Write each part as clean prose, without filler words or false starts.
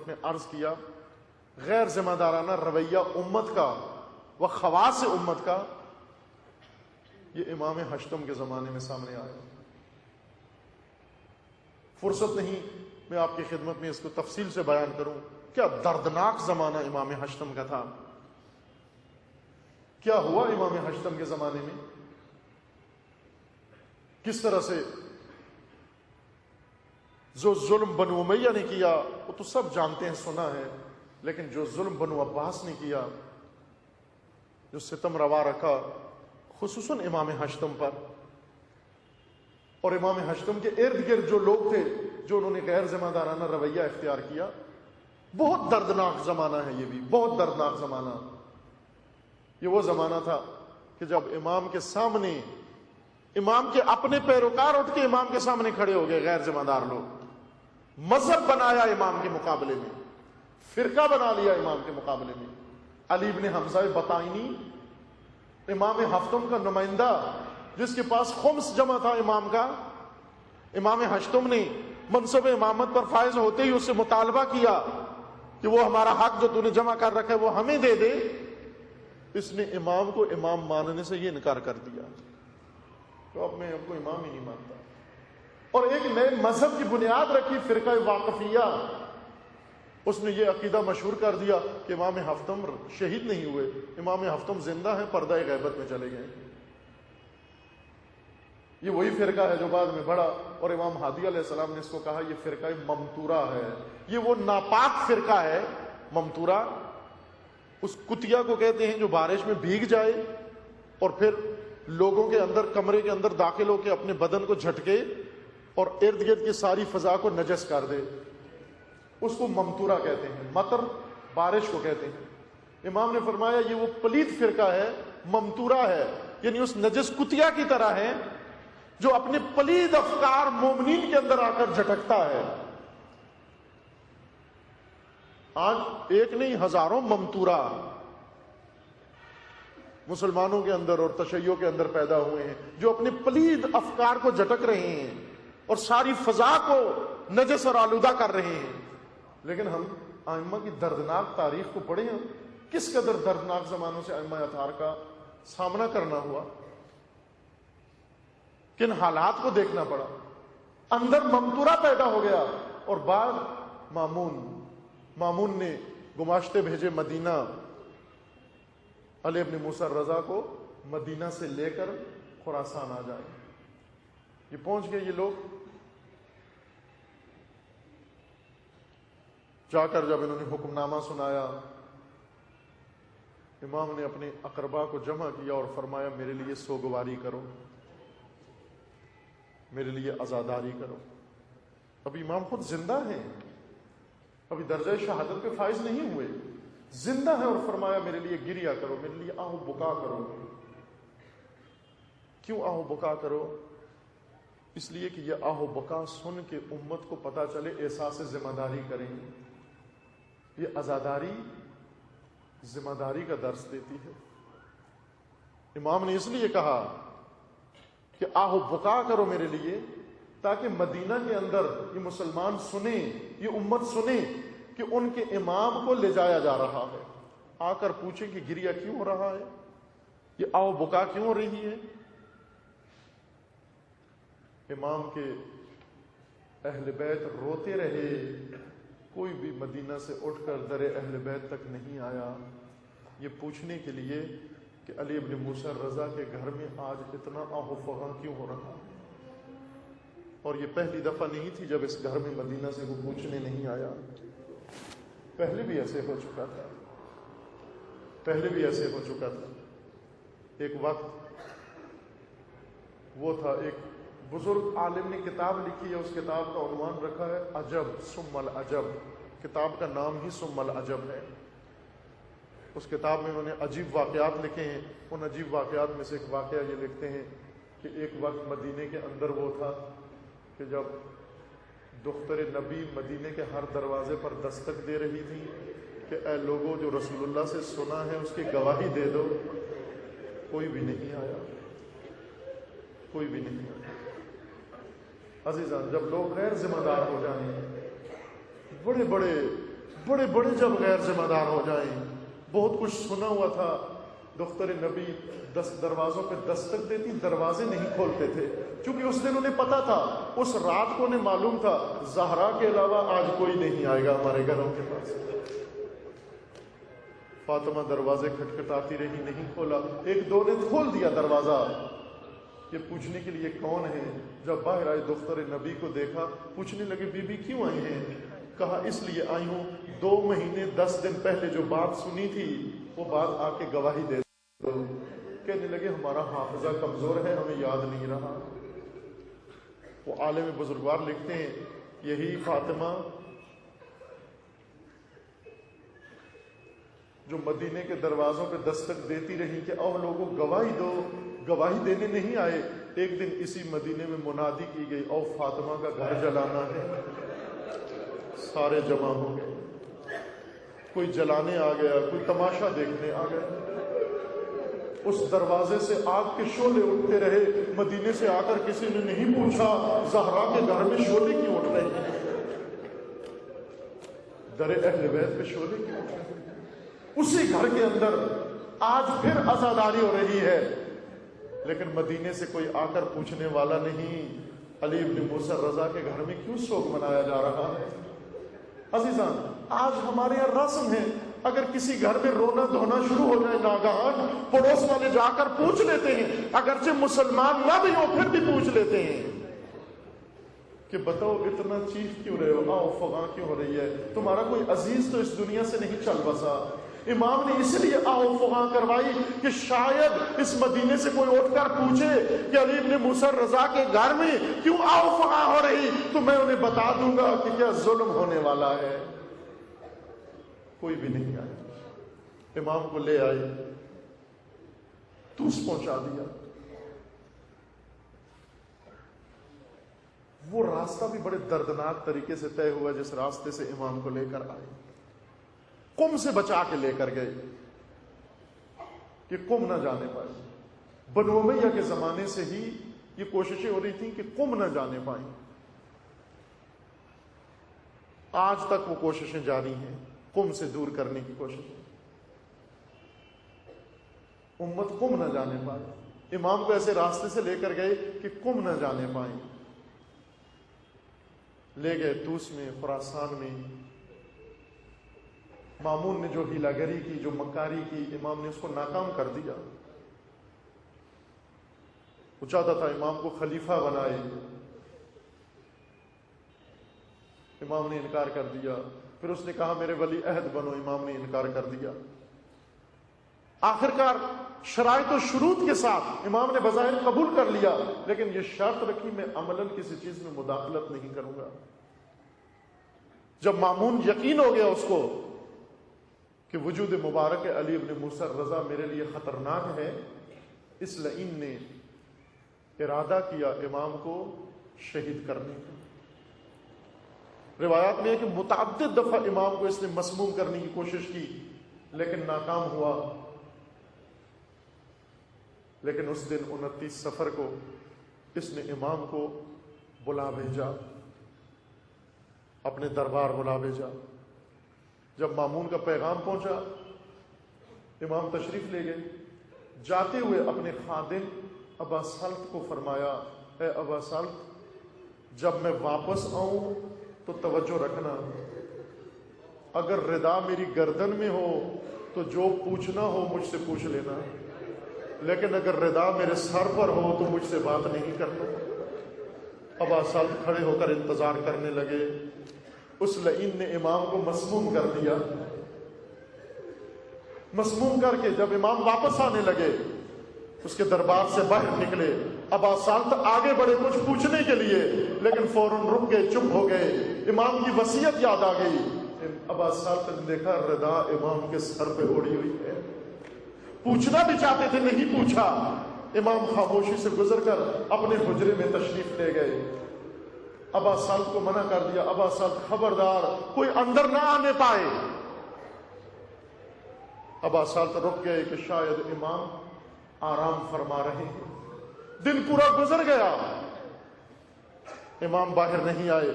میں عرض کیا غیر ذمہ دارانہ رویہ امت کا و خواص امت کا یہ امام ہشتم کے زمانے میں سامنے آیا. فرصت نہیں میں آپ کی خدمت میں اس کو تفصیل سے بیان کروں. کیا دردناک زمانہ امام ہشتم کا تھا. کیا ہوا امام ہشتم کے زمانے میں, کس طرح سے جو ظلم بنو امیہ نے کیا وہ تو سب جانتے ہیں, سنا ہے, لیکن جو ظلم بنو عباس نے کیا, جو ستم روا رکھا خصوصاً امام ہشتم پر, اور امام ہشتم کے ارد گرد جو لوگ تھے جو انہوں نے غیر ذمہ دارانہ رویہ اختیار کیا, بہت دردناک زمانہ ہے یہ بھی, بہت دردناک زمانہ. یہ وہ زمانہ تھا کہ جب امام کے سامنے, امام کے اپنے پیروکار اٹھ کے امام کے سامنے کھڑے ہو گئے, غیر ذمہ دار لوگ, مذہب بنایا امام کے مقابلے میں, فرقہ بنا لیا امام کے مقابلے میں. علی ابن حمزہ بطائنی امام ہفتم کا نمائندہ, جس کے پاس خمس جمع تھا امام کا, امام ہشتم نے منصب امامت پر فائز ہوتے ہی اس سے مطالبہ کیا کہ وہ ہمارا حق جو تو نے جمع کر رکھا ہے وہ ہمیں دے دے. اس نے امام کو امام ماننے سے یہ انکار کر دیا, تو اب میں اب کو امام ہی نہیں مانتا, اور ایک نئے مذہب کی بنیاد رکھی فرقہ واقفیہ. اس نے یہ عقیدہ مشہور کر دیا کہ امام ہفتم شہید نہیں ہوئے, امام ہفتم زندہ ہیں, پردہ غیبت میں چلے گئے. یہ وہی فرقہ ہے جو بعد میں بڑھا, اور امام ہادی علیہ السلام نے اس کو کہا یہ فرقہ ممتورہ ہے, یہ وہ ناپاک فرقہ ہے. ممتورہ اس کتیا کو کہتے ہیں جو بارش میں بھیگ جائے اور پھر لوگوں کے اندر, کمرے کے اندر داخل ہو کے اپنے بدن کو جھٹکے اور ارد گرد کی ساری فضا کو نجس کر دے, اس کو ممتورہ کہتے ہیں. مطر بارش کو کہتے ہیں. امام نے فرمایا یہ وہ پلید فرقہ ہے, ممتورہ ہے, یعنی اس نجس کتیا کی طرح ہے جو اپنے پلید افکار مومنین کے اندر آ کر جھٹکتا ہے. آج ایک نہیں ہزاروں ممتورہ مسلمانوں کے اندر اور تشیعوں کے اندر پیدا ہوئے ہیں جو اپنے پلید افکار کو جھٹک رہے ہیں اور ساری فضا کو نجس اور آلودہ کر رہے ہیں. لیکن ہم ائمہ کی دردناک تاریخ کو پڑھیں, ہم کس قدر دردناک زمانوں سے ائمہ اطہار کا سامنا کرنا ہوا, کن حالات کو دیکھنا پڑا. اندر ممتورہ پیدا ہو گیا, اور بعد مامون نے گماشتے بھیجے مدینہ, علی ابن موسیٰ رضا کو مدینہ سے لے کر خراسان آ جائے. یہ پہنچ گئے یہ لوگ, جا کر جب انہوں نے حکم نامہ سنایا, امام نے اپنے اقربا کو جمع کیا اور فرمایا میرے لیے سوگواری کرو, میرے لیے عزاداری کرو. ابھی امام خود زندہ ہیں, ابھی درجہ شہادت پہ فائز نہیں ہوئے, زندہ ہیں, اور فرمایا میرے لیے گریا کرو, میرے لیے آہو بکا کرو. کیوں آہو بکا کرو؟ اس لیے کہ یہ آہو بکا سن کے امت کو پتا چلے, احساس ذمہ داری کریں. یہ عزاداری ذمہ داری کا درس دیتی ہے. امام نے اس لیے کہا کہ آہو بکا کرو میرے لیے, تاکہ مدینہ کے اندر یہ مسلمان سنیں, یہ امت سنیں کہ ان کے امام کو لے جایا جا رہا ہے. آ کر پوچھیں کہ گریا کیوں ہو رہا ہے, یہ آہو بکا کیوں ہو رہی ہے. امام کے اہل بیت روتے رہے, کوئی بھی مدینہ سے اٹھ کر در اہل بیت تک نہیں آیا یہ پوچھنے کے لیے کہ علی ابن موسیٰ رضا کے گھر میں آج اتنا آہ و فغاں کیوں ہو رہا. اور یہ پہلی دفعہ نہیں تھی جب اس گھر میں مدینہ سے وہ پوچھنے نہیں آیا, پہلے بھی ایسے ہو چکا تھا, پہلے بھی ایسے ہو چکا تھا. ایک وقت وہ تھا, ایک بزرگ عالم نے کتاب لکھی ہے, اس کتاب کا عنوان رکھا ہے عجب ثم العجب. کتاب کا نام ہی ثم العجب ہے. اس کتاب میں انہوں نے عجیب واقعات لکھے ہیں. ان عجیب واقعات میں سے ایک واقعہ یہ لکھتے ہیں کہ ایک وقت مدینے کے اندر وہ تھا کہ جب دختر نبی مدینے کے ہر دروازے پر دستک دے رہی تھی کہ اے لوگوں جو رسول اللہ سے سنا ہے اس کی گواہی دے دو, کوئی بھی نہیں آیا, کوئی بھی نہیں آیا. عزیزان, جب لوگ غیر ذمہ دار ہو جائیں, بڑے بڑے بڑے بڑے جب غیر ذمہ دار ہو جائیں. بہت کچھ سنا ہوا تھا. دختر نبی دروازوں پہ دستک دیتی, دروازے نہیں کھولتے تھے, کیونکہ اس دن انہیں پتا تھا, اس رات کو انہیں معلوم تھا زہرا کے علاوہ آج کوئی نہیں آئے گا ہمارے گھروں کے پاس. فاطمہ دروازے کھٹکھٹاتی رہی, نہیں کھولا. ایک دو نے کھول دیا دروازہ, یہ پوچھنے کے لیے کون ہے. جب باہر آئے دختر نبی کو دیکھا, پوچھنے لگے بی بی کیوں آئی ہیں؟ کہا اس لیے آئی ہوں 2 مہینے 10 دن پہلے جو بات سنی تھی وہ بات آ کے گواہی دے دو. کہنے لگے ہمارا حافظہ کمزور ہے, ہمیں یاد نہیں رہا. وہ عالم بزرگوار لکھتے ہیں یہی فاطمہ جو مدینے کے دروازوں پہ دستک دیتی رہی کہ او لوگوں گواہی دو, گواہی دینے نہیں آئے. ایک دن اسی مدینے میں منادی کی گئی او فاطمہ کا گھر جلانا ہے. سارے جمع ہو گئے, کوئی جلانے آ گیا, کوئی تماشا دیکھنے آ گیا. اس دروازے سے آگ کے شعلے اٹھتے رہے. مدینے سے آ کر کسی نے نہیں پوچھا زہرا کے گھر میں شعلے کیوں اٹھ رہے ہیں, در اہل بیت پہ شعلے کیوں اٹھ رہے ہیں. اسی گھر کے اندر آج پھر عزاداری ہو رہی ہے, لیکن مدینے سے کوئی آ کر پوچھنے والا نہیں علی ابن موسیٰ رضا کے گھر میں کیوں سوگ منایا جا رہا ہے. عزیزان آج ہمارے یہاں رسم ہے, اگر کسی گھر میں رونا دھونا شروع ہو جائے ناگہان پڑوس والے جا کر پوچھ لیتے ہیں, اگرچہ مسلمان نہ بھی ہو پھر بھی پوچھ لیتے ہیں کہ بتاؤ اتنا چیخ کیوں رہے ہو, آؤ فغاں کیوں ہو رہی ہے, تمہارا کوئی عزیز تو اس دنیا سے نہیں چل بسا. امام نے اس لیے آؤ فغاں کروائی کہ شاید اس مدینے سے کوئی اٹھ کر پوچھے کہ علی ابن موسیٰ رضا کے گھر میں کیوں آؤ فغاں ہو رہی, تو میں انہیں بتا دوں گا کہ کیا ظلم ہونے والا ہے. کوئی بھی نہیں آیا. امام کو لے آئے, توس پہنچا دیا. وہ راستہ بھی بڑے دردناک طریقے سے طے ہوا جس راستے سے امام کو لے کر آئے. قم سے بچا کے لے کر گئے کہ قم نہ جانے پائے. بنو امیہ کے زمانے سے ہی یہ کوششیں ہو رہی تھیں کہ قم نہ جانے پائیں. آج تک وہ کوششیں جاری ہیں قم سے دور کرنے کی کوششیں. امت قم نہ جانے پائے. امام کو ایسے راستے سے لے کر گئے کہ قم نہ جانے پائیں. لے گئے توس میں, خراسان میں. مامون نے جو ہیلا گری کی, جو مکاری کی, امام نے اس کو ناکام کر دیا. وہ چاہتا تھا امام کو خلیفہ بنائے, امام نے انکار کر دیا. پھر اس نے کہا میرے ولی عہد بنو, امام نے انکار کر دیا. آخرکار شرائط و شروط کے ساتھ امام نے بظاہر قبول کر لیا, لیکن یہ شرط رکھی میں عملاً کسی چیز میں مداخلت نہیں کروں گا. جب مامون یقین ہو گیا اس کو کہ وجود مبارک علی ابن موسیٰ رضا میرے لیے خطرناک ہے, اس لعین نے ارادہ کیا امام کو شہید کرنے کا. روایات میں ہے کہ متعدد دفعہ امام کو اس نے مسموم کرنے کی کوشش کی لیکن ناکام ہوا. لیکن اس دن 29 صفر کو اس نے امام کو بلا بھیجا, اپنے دربار بلا بھیجا. جب مامون کا پیغام پہنچا امام تشریف لے گئے. جاتے ہوئے اپنے خادم ابا سلط کو فرمایا, اے ابا سلط جب میں واپس آؤں تو توجہ رکھنا, اگر ردا میری گردن میں ہو تو جو پوچھنا ہو مجھ سے پوچھ لینا, لیکن اگر ردا میرے سر پر ہو تو مجھ سے بات نہیں کرنا. ابا سلط کھڑے ہو کر انتظار کرنے لگے. اس لعین نے امام کو مسموم کر دیا. مسموم کر کے جب امام واپس آنے لگے اس کے دربار سے باہر نکلے. ابا سلط آگے بڑھے کچھ پوچھنے کے لیے, لیکن فوراً رک گئے, چپ ہو گئے. امام کی وصیت یاد آ گئی. ابا سلط نے دیکھا ردا امام کے سر پہ اوڑھی ہوئی ہے. پوچھنا بھی چاہتے تھے, نہیں پوچھا. امام خاموشی سے گزر کر اپنے حجرے میں تشریف لے گئے. ابا سلط کو منع کر دیا, ابا سلط خبردار کوئی اندر نہ آنے پائے. ابا سلط رک گئے کہ شاید امام آرام فرما رہے ہیں. دن پورا گزر گیا, امام باہر نہیں آئے,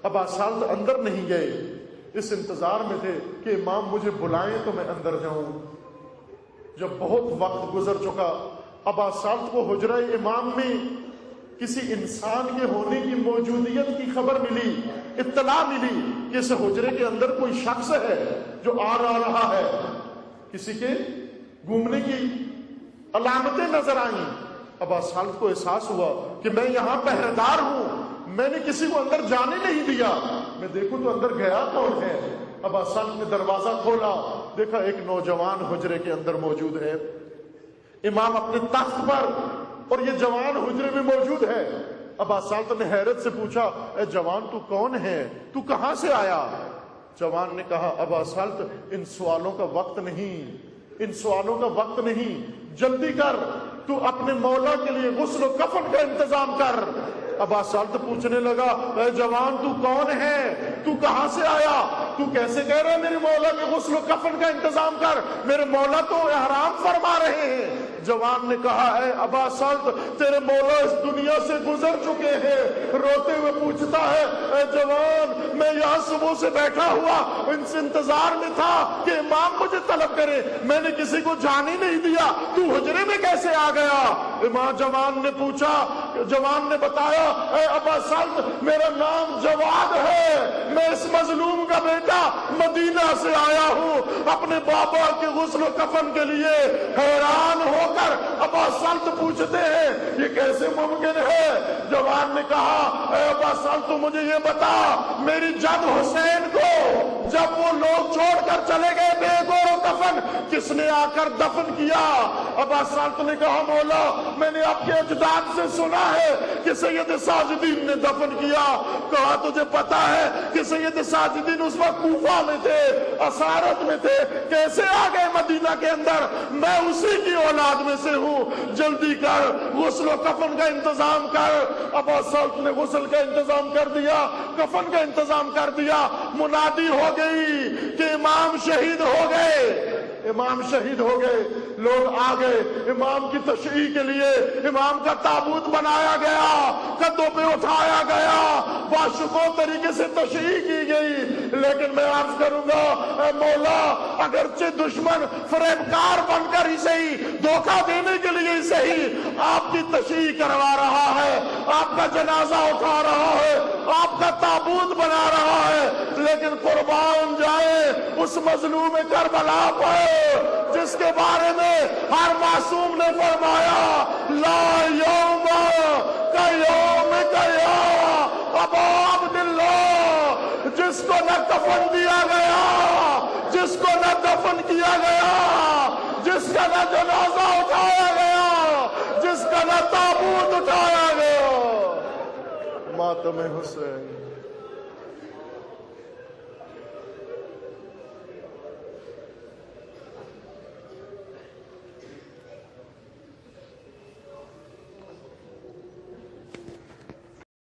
ابا سلط اندر نہیں گئے. اس انتظار میں تھے کہ امام مجھے بلائیں تو میں اندر جاؤں۔ جب بہت وقت گزر چکا، ابا صالح کو حجرہ امام میں کسی انسان کے ہونے کی موجودیت کی خبر ملی، اطلاع ملی کہ اس حجرے کے اندر کوئی شخص ہے جو آ رہا ہے، کسی کے گھومنے کی علامتیں نظر آئیں۔ ابا صالح کو احساس ہوا کہ میں یہاں پہرے دار ہوں، میں نے کسی کو اندر جانے نہیں دیا، میں دیکھوں تو اندر گیا کون ہے۔ ابا صالح نے دروازہ کھولا، دیکھا ایک نوجوان حجرے کے اندر موجود ہے، امام اپنے تخت پر اور یہ جوان حجرے میں موجود ہے۔ ابا صالح نے حیرت سے پوچھا، اے جوان تو کون ہے، تو کہاں سے آیا؟ جوان نے کہا، ابا صالح ان سوالوں کا وقت نہیں، ان سوالوں کا وقت نہیں، جلدی کر، تو اپنے مولا کے لیے غسل و کفن کا انتظام کر۔ ابا صالح پوچھنے لگا، اے جوان تو کون ہے، تو کہاں سے آیا، تو کیسے کہہ رہا ہے میرے مولا کے غسل و کفن کا انتظام کر، میرے مولا تو احرام فرما رہے ہیں۔ جوان نے کہا، اے ابا صالح تیرے مولا اس دنیا سے گزر چکے ہیں۔ روتے ہوئے پوچھتا ہے، اے جوان میں یہاں صبح سے بیٹھا ہوا ان سے انتظار میں تھا کہ امام مجھے طلب کرے، میں نے کسی کو جانے نہیں دیا، تو حجرے میں کیسے آ گیا؟ امام جوان نے پوچھا، جوان نے بتایا، اے ابا صالح میرا نام جواد ہے، میں اس مظلوم کا بیٹا مدینہ سے آیا ہوں اپنے بابا کے غسل و کفن کے لیے۔ حیران ہو کر ابا صالح پوچھتے ہیں، یہ کیسے ممکن ہے؟ جوان نے کہا، اے ابا صالح تو مجھے یہ بتا، میری جد حسین کو جب وہ لوگ چھوڑ کر چلے گئے بے گور و کفن، کس نے آ کر دفن کیا؟ ابا صالح نے کہا، مولا میں نے آپ کے اجداد سے سنا ہے کہ سید ساجدین نے دفن کیا۔ کہا تجھے پتا ہے کہ سید ساجدین اس وقت کوفہ میں تھے، اسارت میں تھے، کیسے آ گئے مدینہ کے اندر؟ میں اسی کی اولاد میں سے ہوں، جلدی کر غسل و کفن کا انتظام کر۔ ابا صالح نے غسل کا انتظام کر دیا، کفن کا انتظام کر دیا۔ منادی ہو گئی کہ امام شہید ہو گئے، امام شہید ہو گئے۔ لوگ آ گئے امام کی تشریح کے لیے، امام کا تابوت بنایا گیا، کندھوں پہ اٹھایا گیا، باشکوہ طریقے سے تشریح کی گئی۔ لیکن میں عرض کروں گا، اے مولا اگرچہ دشمن فریبکار بن کر ہی صحیح، دھوکہ دینے کے لیے ہی صحیح آپ کی تشریح کروا رہا ہے، آپ کا جنازہ اٹھا رہا ہے، آپ کا تابوت بنا رہا ہے، لیکن قربان جائے اس مظلوم کربلا پر جس کے بارے میں ہر معصوم نے فرمایا، لا یوم کا یوم کا یا ابا عبداللہ، جس کو نہ کفن دیا گیا، جس کو نہ دفن کیا گیا، جس کا نہ جنازہ اٹھایا گیا، جس کا نہ تابوت اٹھایا گیا، ماتم حسین۔